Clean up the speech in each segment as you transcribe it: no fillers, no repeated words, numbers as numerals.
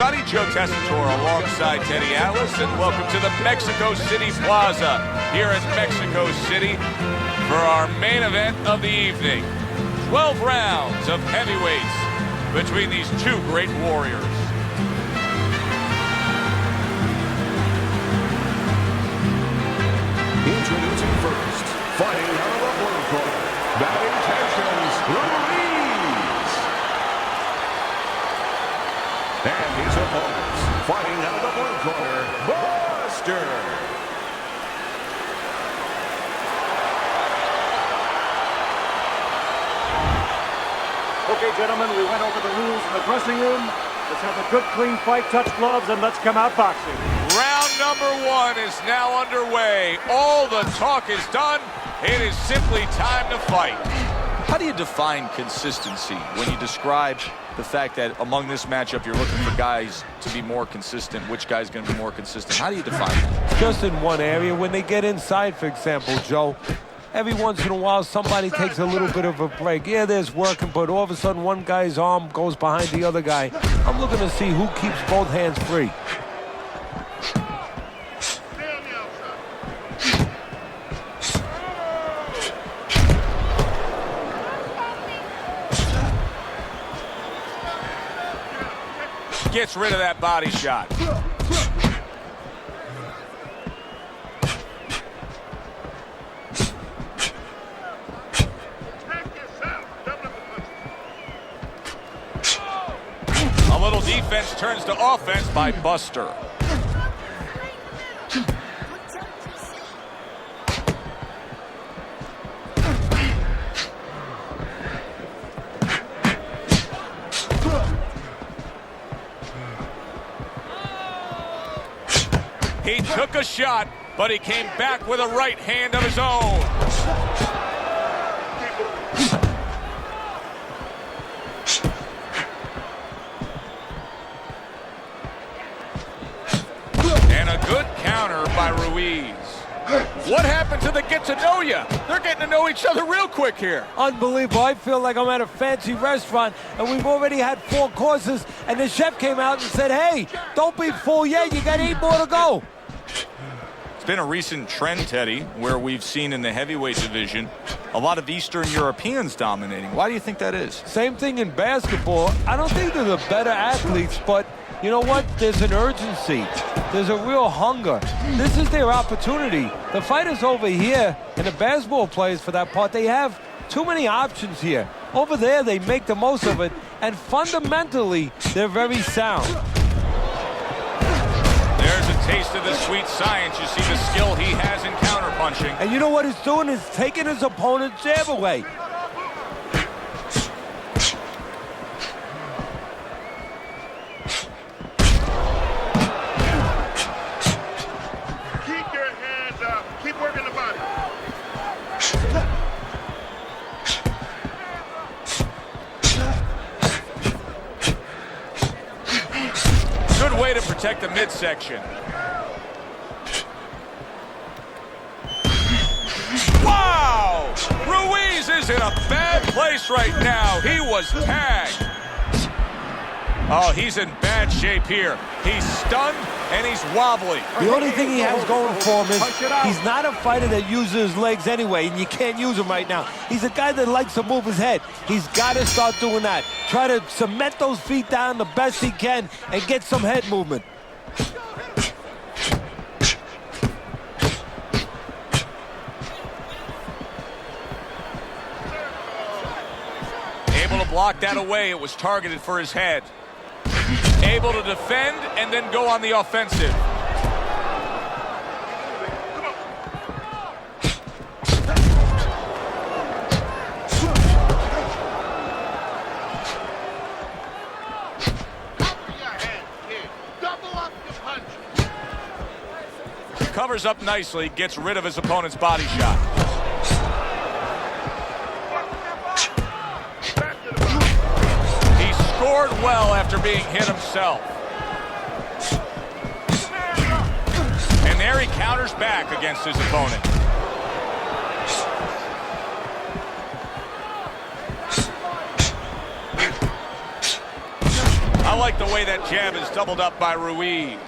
Joe Tessitore alongside Teddy Atlas, and welcome to the Mexico City Plaza here in Mexico City for our main event of the evening. 12 rounds of heavyweights between these two great warriors. Introducing first, fighting out of the blue corner, batting tensions, Ruiz. And his opponents, fighting out of the blue corner, Buster. Okay, gentlemen, we went over the rules in the dressing room. Let's have a good, clean fight, touch gloves, and let's come out boxing. Round number one is now underway. All the talk is done. It is simply time to fight. How do you define consistency when you describe the fact that among this matchup you're looking for guys to be more consistent? Which guy's going to be more consistent? How do you define that? Just in one area. When they get inside, for example, Joe, every once in a while somebody takes a little bit of a break. Yeah, there's working, but all of a sudden one guy's arm goes behind the other guy. I'm looking to see who keeps both hands free. Gets rid of that body shot. A little defense turns to offense by Buster. He took a shot, but he came back with a right hand of his own. And a good counter by Ruiz. What happened to the get to know ya? They're getting to know each other real quick here. Unbelievable. I feel like I'm at a fancy restaurant and we've already had 4 courses and the chef came out and said, hey, don't be full yet, you got 8 more to go. It's been a recent trend, Teddy, where we've seen in the heavyweight division a lot of Eastern Europeans dominating. Why do you think that is? Same thing in basketball. I don't think they're the better athletes, but you know what? There's an urgency. There's a real hunger. This is their opportunity. The fighters over here, and the basketball players for that part, they have too many options here. Over there, they make the most of it, and fundamentally, they're very sound. There's a taste of the sweet science. You see the skill he has in counterpunching. And you know what he's doing? Is taking his opponent's jab away. Keep your hands up. Keep working the body. Good way to protect the midsection. Wow! Ruiz is in a bad place right now. He was tagged. Oh, he's in bad shape here. He's stunned and he's wobbly. The only thing he has going for him is he's not a fighter that uses his legs anyway, and you can't use him right now. He's a guy that likes to move his head. He's got to start doing that. Try to cement those feet down the best he can and get some head movement. Able to block that away. It was targeted for his head. Able to defend and then go on the offensive. Covers up nicely, gets rid of his opponent's body shot. Scored well after being hit himself. And there he counters back against his opponent. like the way that jab is doubled up by Ruiz.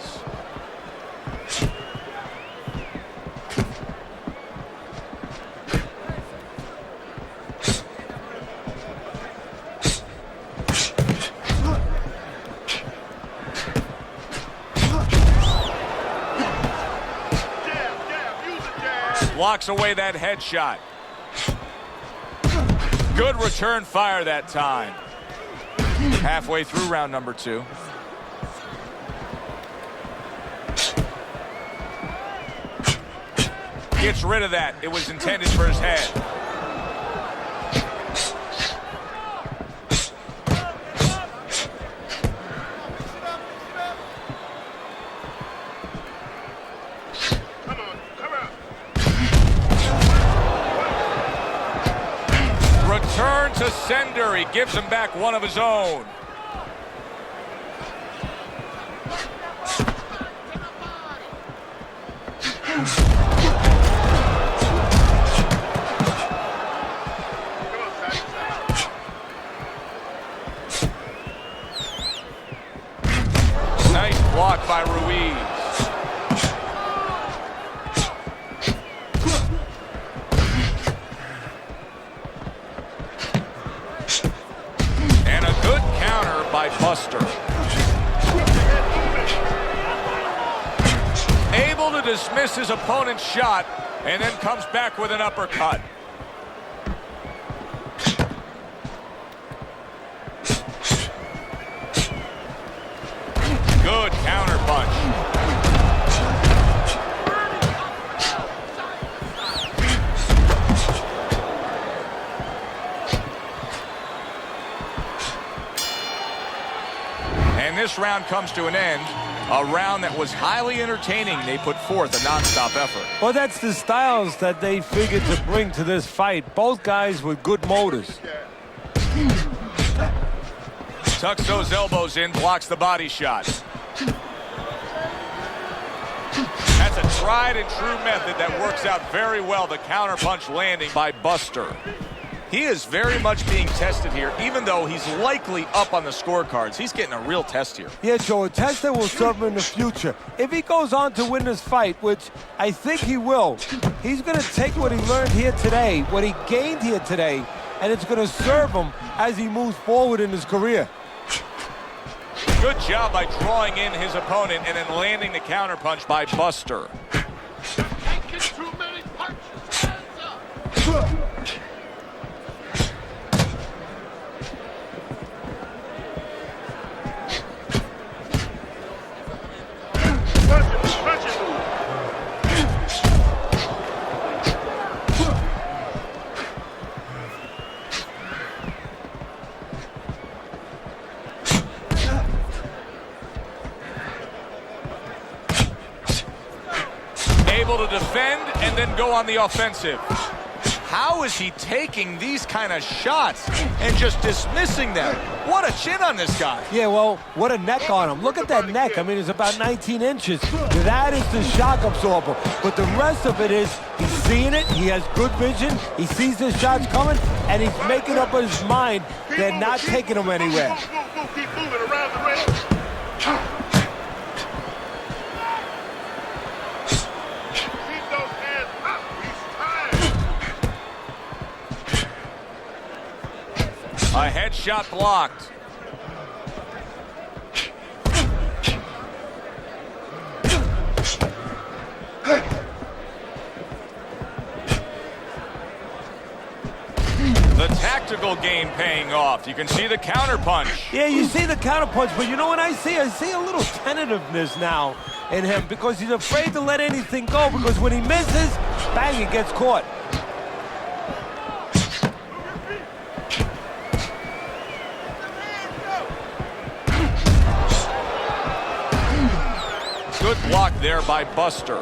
Blocks away that headshot. Good return fire that time. Halfway through round number 2. Gets rid of that. It was intended for his head. Return to sender. He gives him back one of his own. Nice block by Ruiz. And a good counter by Buster. Able to dismiss his opponent's shot and then comes back with an uppercut. Good counter punch. And this round comes to an end. A round that was highly entertaining. They put forth a nonstop effort. Well, that's the styles that they figured to bring to this fight. Both guys with good motors. Tucks those elbows in, blocks the body shot. That's a tried and true method that works out very well. The counter punch landing by Buster. He is very much being tested here, even though he's likely up on the scorecards. He's getting a real test here. Yeah, Joe, a test that will serve him in the future. If he goes on to win this fight, which I think he will, he's going to take what he learned here today, what he gained here today, and it's going to serve him as he moves forward in his career. Good job by drawing in his opponent and then landing the counterpunch by Buster. Taking too many punches. Hands up. Able to defend and then go on the offensive. How is he taking these kind of shots and just dismissing them? What a chin on this guy. Yeah, well, what a neck on him. Look at that neck. I mean, it's about 19 inches. That is the shock absorber. But the rest of it is he's seeing it. He has good vision. He sees the shots coming, and he's making up his mind they're not taking him anywhere. Keep moving around the ring. A headshot blocked. The tactical game paying off. You can see the counter punch. Yeah, you see the counter punch, but you know what I see? I see a little tentativeness now in him because he's afraid to let anything go because when he misses, bang, he gets caught. Good block there by Buster.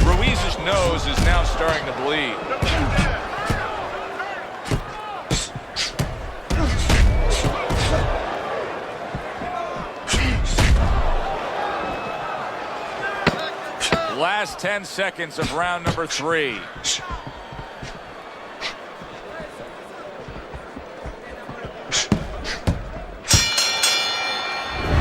Ruiz's nose is now starting to bleed. Last 10 seconds of round number 3.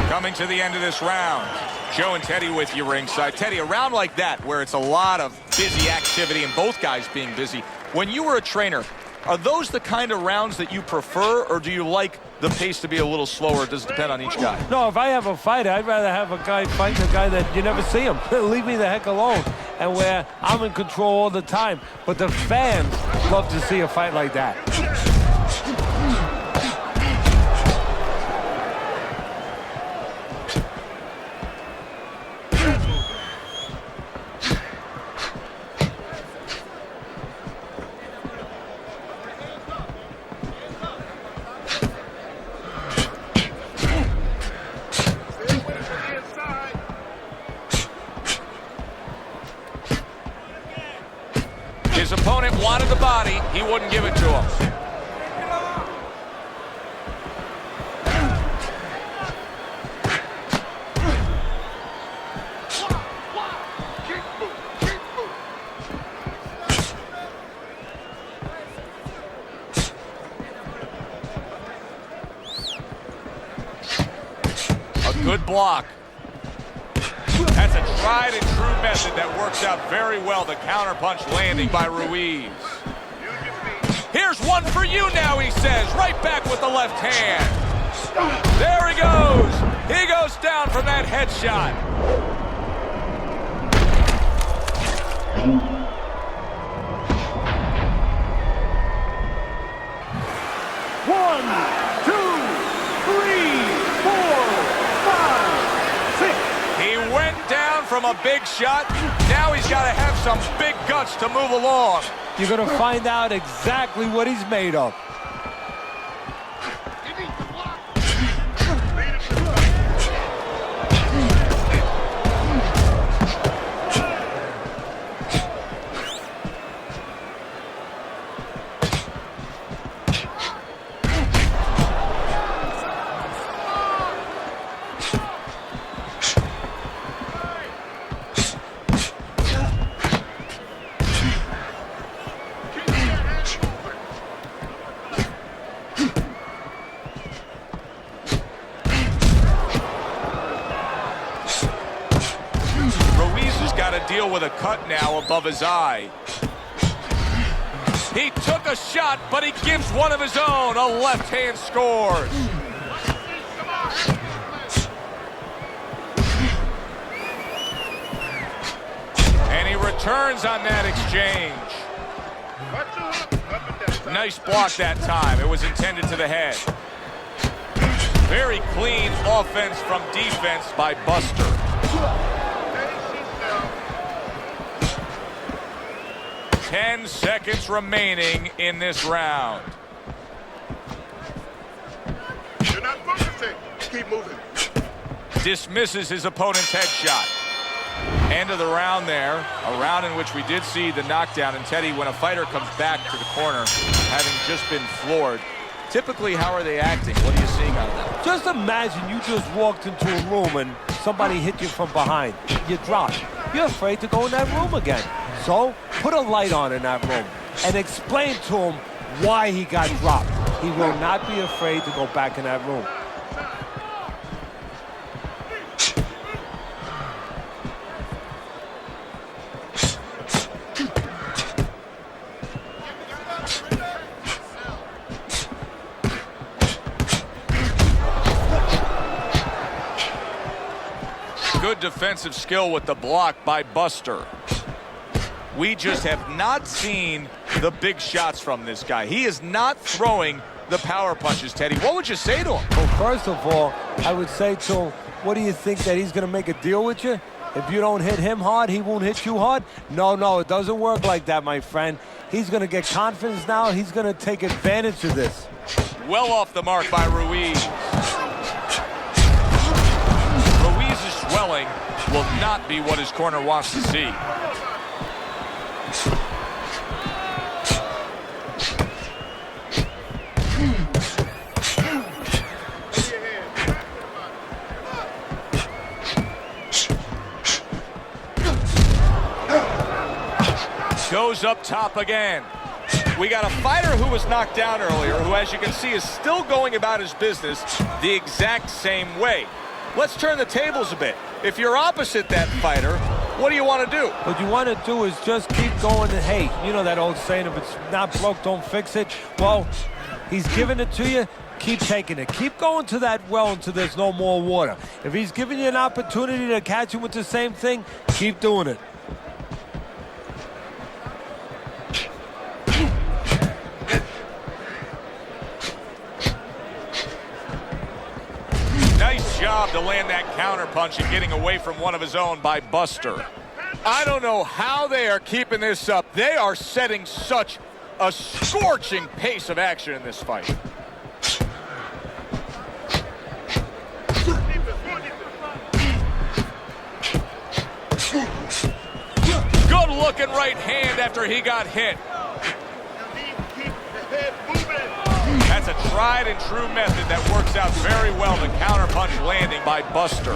Coming to the end of this round. Joe and Teddy with you ringside. Teddy, a round like that where it's a lot of busy activity and both guys being busy. When you were a trainer, are those the kind of rounds that you prefer, or do you like the pace to be a little slower? Does it depend on each guy? No, if I have a fight, I'd rather have a guy fighting a guy that you never see him. Leave me the heck alone. And where I'm in control all the time. But the fans love to see a fight like that. His opponent wanted the body. He wouldn't give it to him. A good block. That's a tried and true method that works out very well. The counterpunch landing by Ruiz. Here's one for you now, he says. Right back with the left hand. There he goes. He goes down from that headshot. One, two, three, 4, 5, 6. He went down from a big shot. Now he's got to have some big guts to move along. You're going to find out exactly what he's made of. Deal with a cut now above his eye. He took a shot, but he gives one of his own. A left hand scores. And he returns on that exchange. Nice block that time. It was intended to the head. Very clean offense from defense by Buster. 10 seconds remaining in this round. You're not focusing. Keep moving. Dismisses his opponent's headshot. End of the round there. A round in which we did see the knockdown. And Teddy, when a fighter comes back to the corner, having just been floored, typically how are they acting? What are you seeing out of that? Just imagine you just walked into a room and somebody hit you from behind. You dropped. You're afraid to go in that room again. So, put a light on in that room and explain to him why he got dropped. He will not be afraid to go back in that room. Good defensive skill with the block by Buster. We just have not seen the big shots from this guy. He is not throwing the power punches, Teddy. What would you say to him? Well, first of all, I would say to him, what do you think, that he's going to make a deal with you? If you don't hit him hard, he won't hit you hard? No, it doesn't work like that, my friend. He's going to get confidence now. He's going to take advantage of this. Well off the mark by Ruiz. Ruiz's swelling will not be what his corner wants to see. Ruiz up top again. We got a fighter who was knocked down earlier, who, as you can see, is still going about his business the exact same way. Let's turn the tables a bit. If you're opposite that fighter, what do you want to do? What you want to do is just keep going. And hey, you know that old saying, if it's not broke, don't fix it. Well, he's giving it to you. Keep taking it. Keep going to that well until there's no more water. If he's giving you an opportunity to catch him with the same thing, keep doing it. Nice job to land that counterpunch and getting away from one of his own by Buster. I don't know how they are keeping this up. They are setting such a scorching pace of action in this fight. Good looking right hand after he got hit. That's a tried and true method that works out very well. The counterpunch landing by Buster.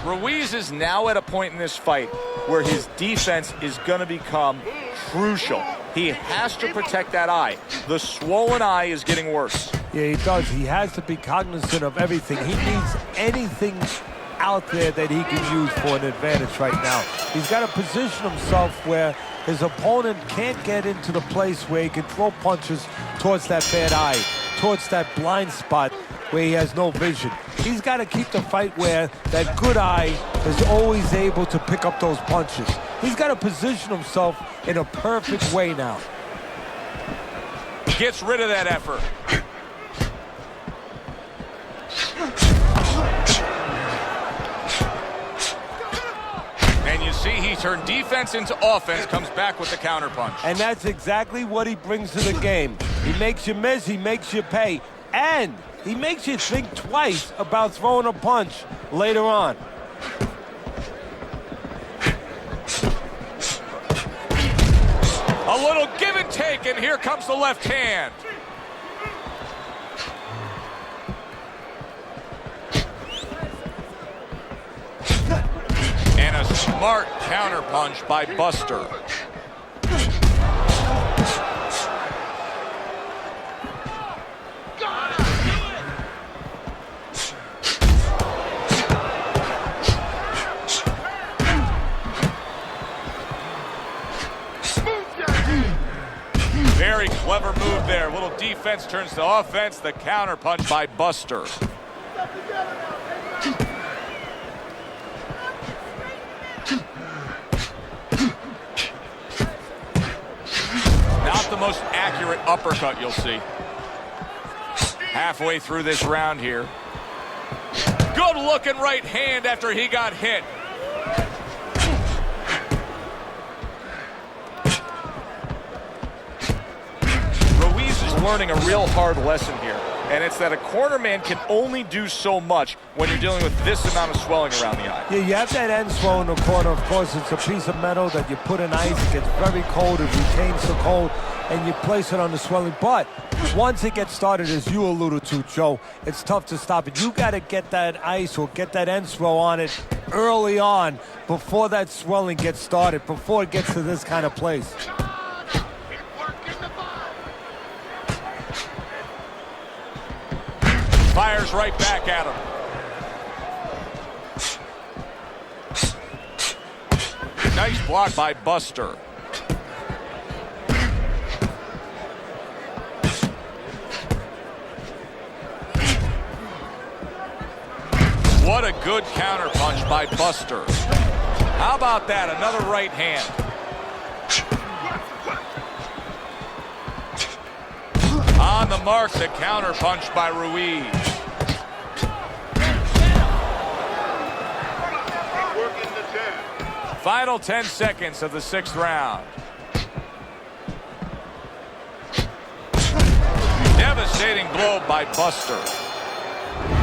Ruiz is now at a point in this fight where his defense is going to become crucial. He has to protect that eye. The swollen eye is getting worse. Yeah, he does. He has to be cognizant of everything. He needs anything out there that he can use for an advantage right now. He's got to position himself where his opponent can't get into the place where he can throw punches towards that bad eye, towards that blind spot where he has no vision. He's got to keep the fight where that good eye is always able to pick up those punches. He's got to position himself in a perfect way now. Gets rid of that effort. And you see he turned defense into offense, comes back with the counterpunch. And that's exactly what he brings to the game. He makes you miss, he makes you pay, and he makes you think twice about throwing a punch later on. A little give and take, and here comes the left hand. And a smart counterpunch by Buster. Very clever move there. Little defense turns to offense. The counterpunch by Buster. Not the most accurate uppercut you'll see. Halfway through this round here. Good looking right hand after he got hit. Learning a real hard lesson here, and it's that a corner man can only do so much when you're dealing with this amount of swelling around the eye. Yeah, you have that end swell in the corner. Of course, it's a piece of metal that you put in ice. It gets very cold. It retains the cold, and you place it on the swelling. But once it gets started, as you alluded to, Joe, it's tough to stop it. You got to get that ice or get that end swell on it early on before that swelling gets started, before it gets to this kind of place. Fires right back at him. Nice block by Buster. What a good counterpunch by Buster. How about that? Another right hand. On the mark, the counterpunch by Ruiz. Final 10 seconds of the 6th round. Devastating blow by Buster.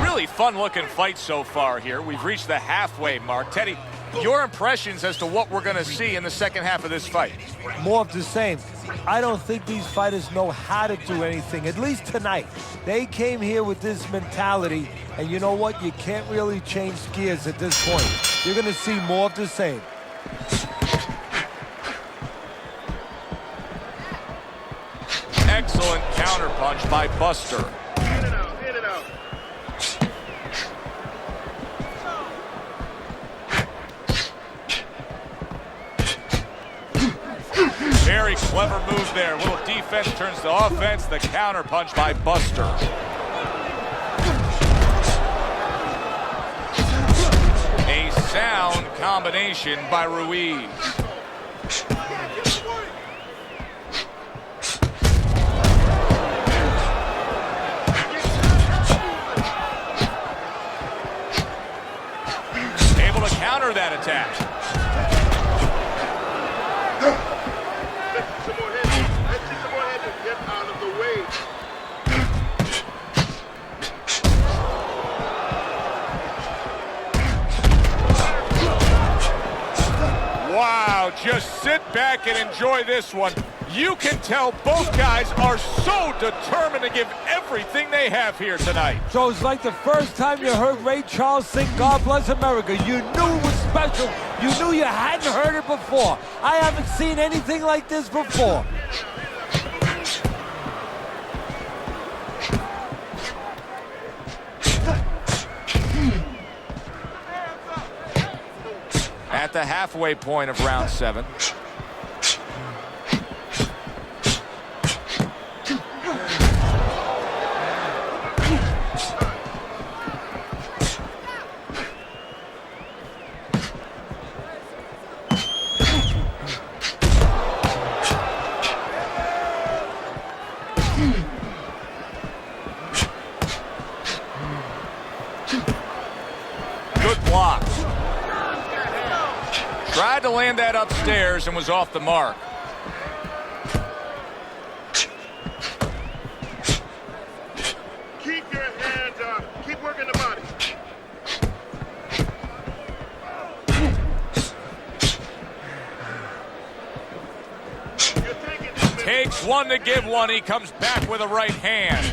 Really fun-looking fight so far here. We've reached the halfway mark. Teddy, your impressions as to what we're going to see in the second half of this fight? More of the same. I don't think these fighters know how to do anything, at least tonight. They came here with this mentality, and you know what? You can't really change gears at this point. You're going to see more of the same. Excellent counterpunch by Buster. In and out, in and out. Very clever move there. Little defense turns to offense. The counterpunch by Buster. A sound combination by Ruiz. Able to counter that attack. Some more head. Let's see some more head to get out of the way. Wow, just sit back and enjoy this one. You can tell both guys are so determined to give everything they have here tonight. So it's like the first time you heard Ray Charles sing God Bless America. You knew it was special. You knew you hadn't heard it before. I haven't seen anything like this before. At the halfway point of round 7. Good block. Tried to land that upstairs and was off the mark. Keep your hands up. Keep working the body. You're taking this minute. Takes one to give one. He comes back with a right hand.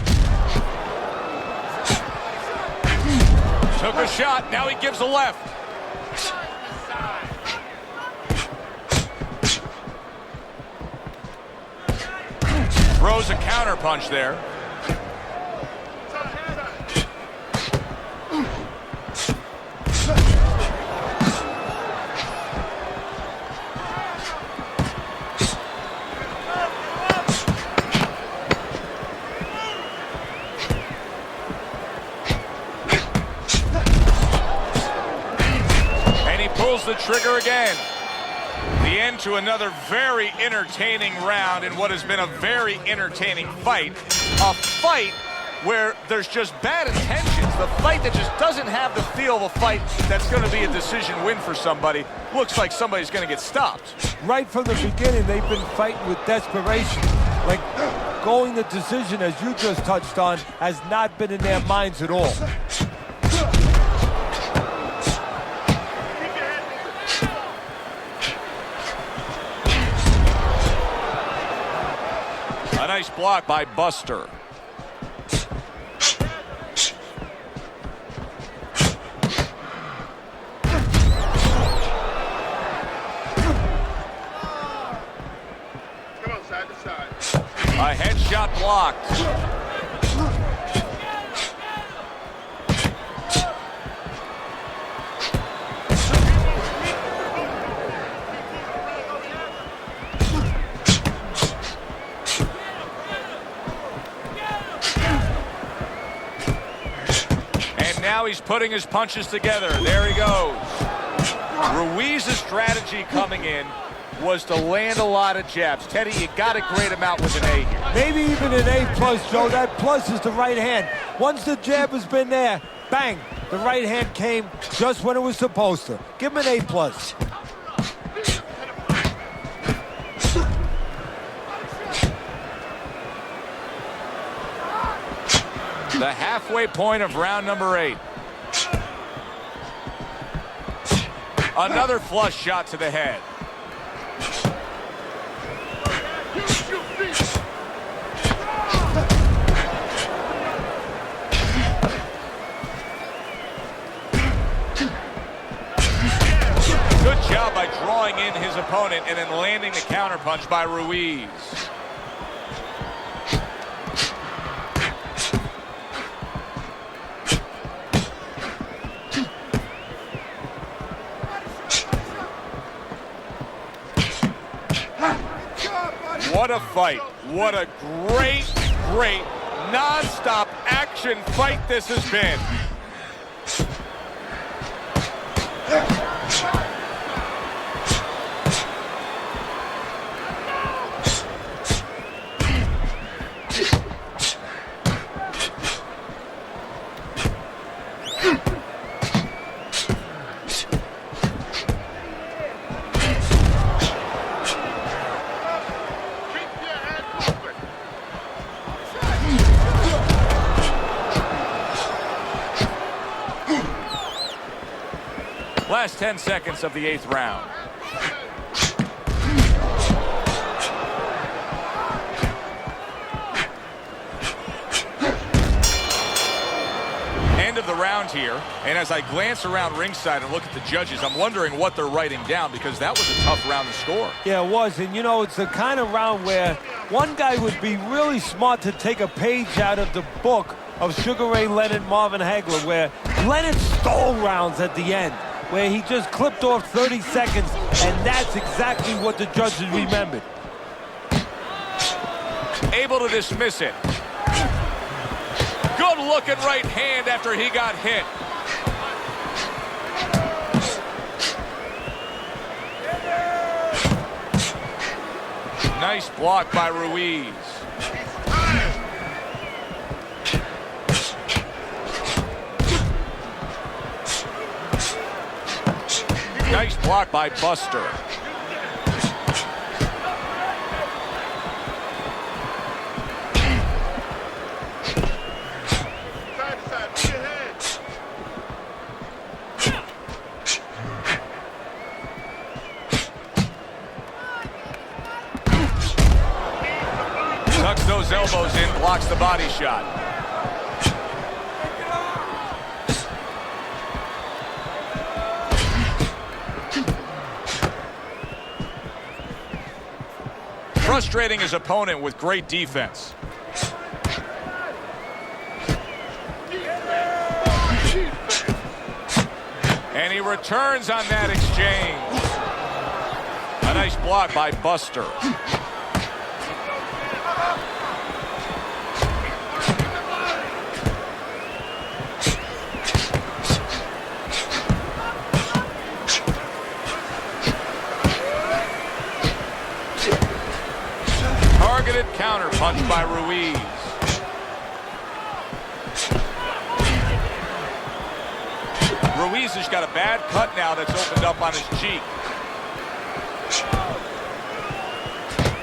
Took a shot. Now he gives a left. Throws a counterpunch there. And he pulls the trigger again. The end to another very entertaining round in what has been a very entertaining fight. A fight where there's just bad intentions. The fight that just doesn't have the feel of a fight that's going to be a decision win for somebody. Looks like somebody's going to get stopped. Right from the beginning, they've been fighting with desperation. Like going the decision, as you just touched on, has not been in their minds at all. A nice block by Buster. Come on, side to side. A headshot blocked. Now he's putting his punches together. There he goes. Ruiz's strategy coming in was to land a lot of jabs. Teddy, you got to grade him out with an A here. Maybe even an A+, Joe. That plus is the right hand. Once the jab has been there, bang, the right hand came just when it was supposed to. Give him an A+. The halfway point of round number 8. Another flush shot to the head. Good job by drawing in his opponent and then landing the counterpunch by Ruiz. What a fight. What a great, great, non-stop action fight this has been. Last 10 seconds of the 8th round. End of the round here, and as I glance around ringside and look at the judges, I'm wondering what they're writing down, because that was a tough round to score. Yeah, it was, and you know, it's the kind of round where one guy would be really smart to take a page out of the book of Sugar Ray Leonard, Marvin Hagler, where Leonard stole rounds at the end, where he just clipped off 30 seconds, and that's exactly what the judges remembered. Able to dismiss it. Good looking right hand after he got hit. Nice block by Ruiz. Nice block by Buster. Tucks those elbows in, blocks the body shot. Frustrating his opponent with great defense. And he returns on that exchange. A nice block by Buster. Targeted counter punch by Ruiz. Ruiz has got a bad cut now that's opened up on his cheek.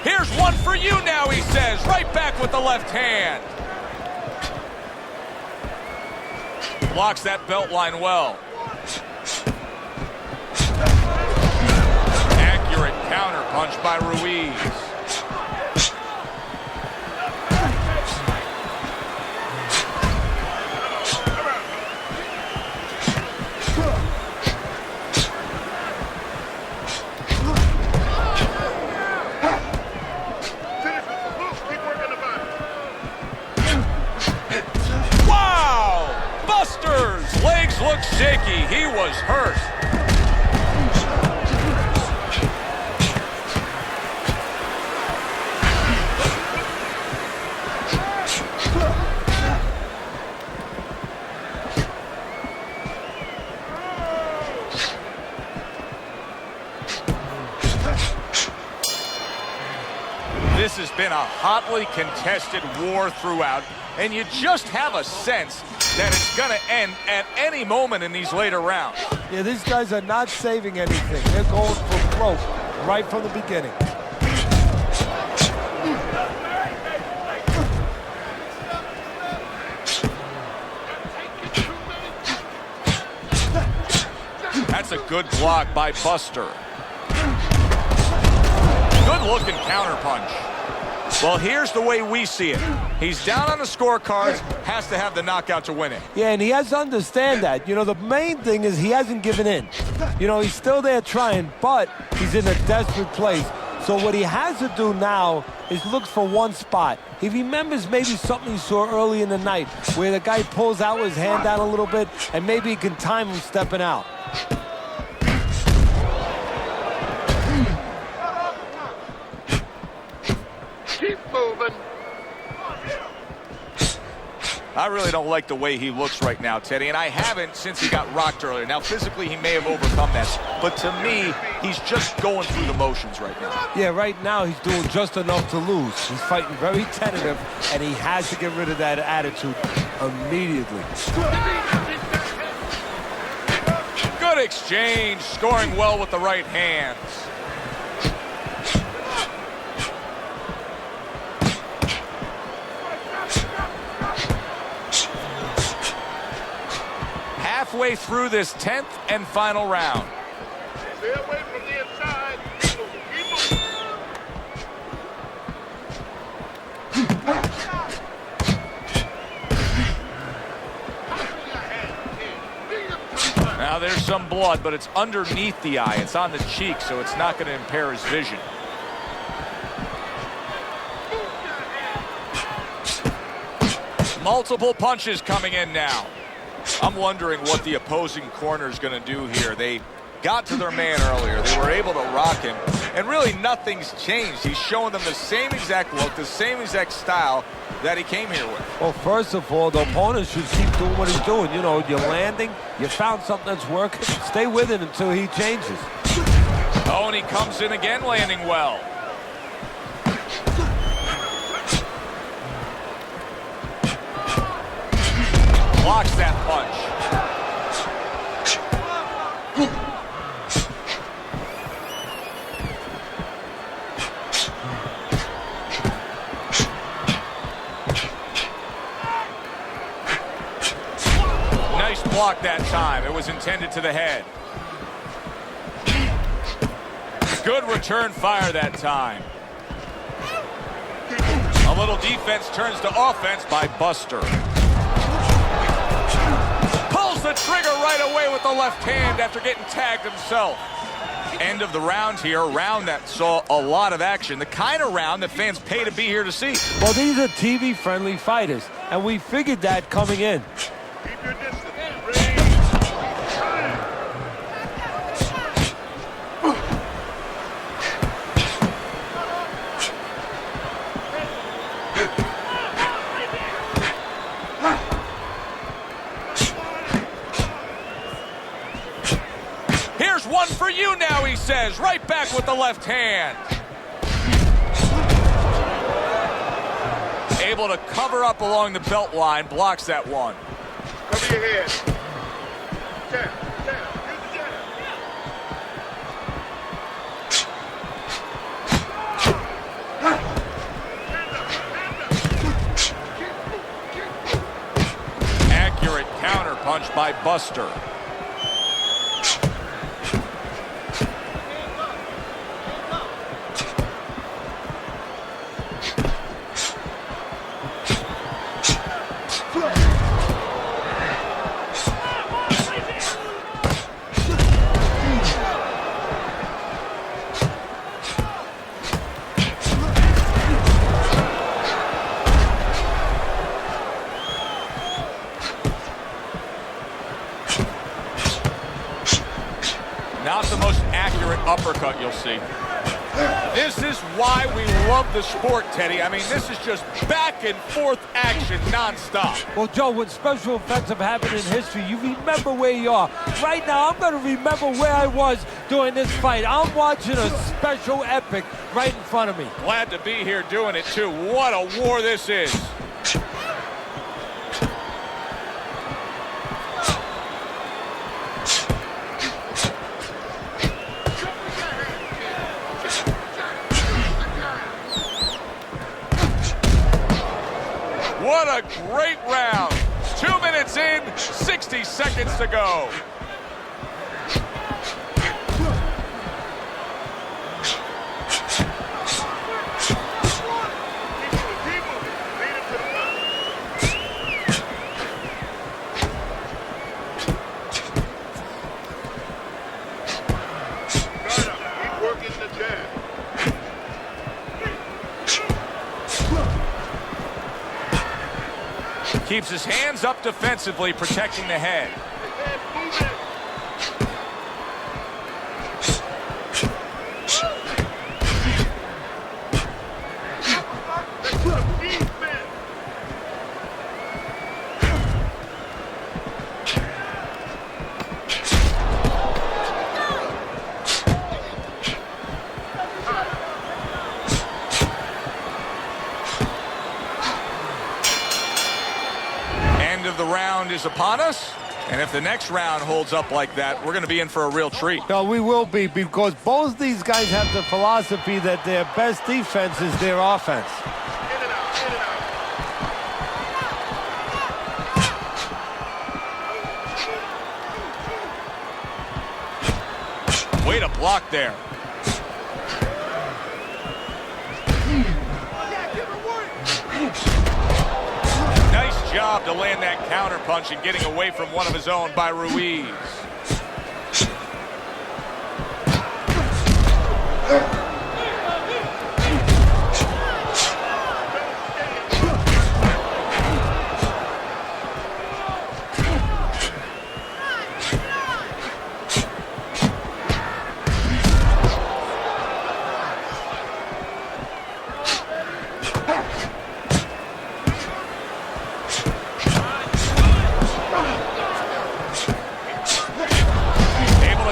Here's one for you now, he says. Right back with the left hand. Blocks that belt line well. Accurate counter punch by Ruiz. Legs look shaky. He was hurt. This has been a hotly contested war throughout, and you just have a sense that it's going to end at any moment in these later rounds. Yeah, these guys are not saving anything. They're going for broke right from the beginning. That's a good block by Buster. Good looking counter punch. Well, here's the way we see it. He's down on the scorecards, has to have the knockout to win it. Yeah, and he has to understand that. You know, the main thing is he hasn't given in. You know, he's still there trying, but he's in a desperate place. So what he has to do now is look for one spot. He remembers maybe something he saw early in the night where the guy pulls out his hand down a little bit, and maybe he can time him stepping out. Keep moving. I really don't like the way he looks right now, Teddy, and I haven't since he got rocked earlier. Now, physically, he may have overcome that, but to me, he's just going through the motions right now. Yeah, right now he's doing just enough to lose. He's fighting very tentative, and he has to get rid of that attitude immediately. Good exchange, scoring well with the right hands. Halfway through this 10th and final round. Stay away from the inside. Keep moving. Now there's some blood, but it's underneath the eye. It's on the cheek, so it's not going to impair his vision. Multiple punches coming in now. I'm wondering what the opposing corner is going to do here. They got to their man earlier. They were able to rock him, and really nothing's changed. He's showing them the same exact look, the same exact style that he came here with. Well, first of all, the opponent should keep doing what he's doing. You know, you're landing, you found something that's working, stay with it until he changes. Oh, and he comes in again, landing well. Blocks that punch. Nice block that time. It was intended to the head. Good return fire that time. A little defense turns to offense by Buster. Pulls the trigger right away with the left hand after getting tagged himself. End of the round here, a round that saw a lot of action. The kind of round that fans pay to be here to see. Well, these are TV-friendly fighters, and we figured that coming in. Keep your distance. Here's one for you now, he says, right back with the left hand. Able to cover up along the belt line, blocks that one. Cover your head. Jab, jab, use the jab. Accurate counter punch by Buster. Not the most accurate uppercut you'll see. This is why we love the sport, Teddy. I mean, this is just back and forth action nonstop. Well, Joe, when special events have happened in history, you remember where you are. Right now, I'm going to remember where I was during this fight. I'm watching a special epic right in front of me. Glad to be here doing it, too. What a war this is. What a great round. 2 minutes in, 60 seconds to go. Keeps his hands up defensively, protecting the head. End of the round is upon us, and if the next round holds up like that, we're going to be in for a real treat. No, we will be, because both these guys have the philosophy that their best defense is their offense. Way to block there. Nice job to land that counter punch and getting away from one of his own by Ruiz.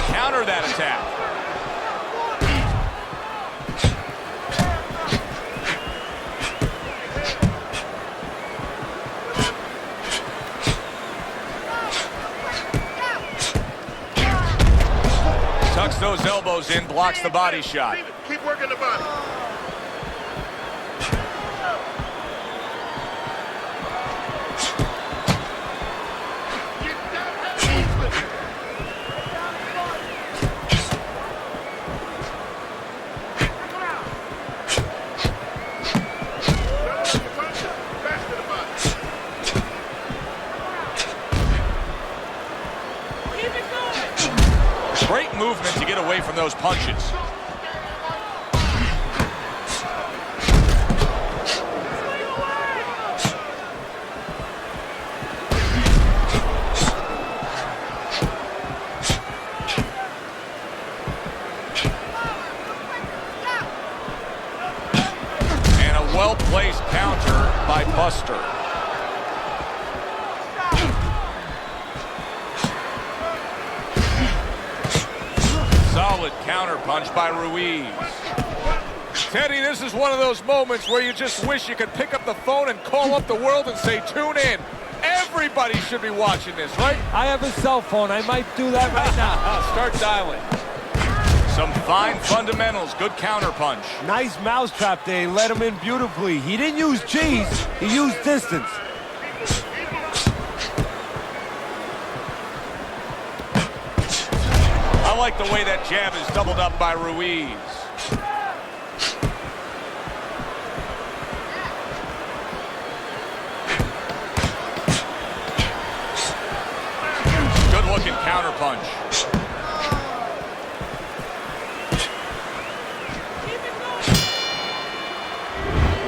Counter that attack. Tucks those elbows in, blocks the body shot. Keep working the body. Great movement to get away from those punches. And a well-placed counter by Buster. Solid counter punch by Ruiz. Teddy, this is one of those moments where you just wish you could pick up the phone and call up the world and say, tune in. Everybody should be watching this, right? I have a cell phone. I might do that right now. Start dialing. Some fine fundamentals. Good counter punch. Nice mousetrap there. He let him in beautifully. He didn't use cheese. He used distance. I like the way that jab is doubled up by Ruiz. Good looking counter punch.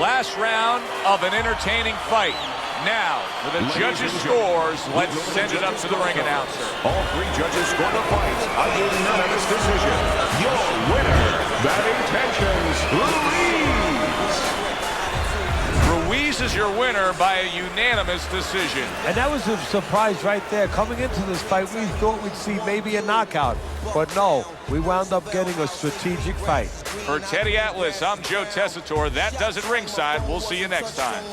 Last round of an entertaining fight. Now, for the judges' scores, let's send it up to the ring announcer. All three judges score the fight a unanimous decision. Your winner, batting tensions, Ruiz. Ruiz is your winner by a unanimous decision. And that was a surprise right there. Coming into this fight, we thought we'd see maybe a knockout. But no, we wound up getting a strategic fight. For Teddy Atlas, I'm Joe Tessitore. That does it ringside. We'll see you next time.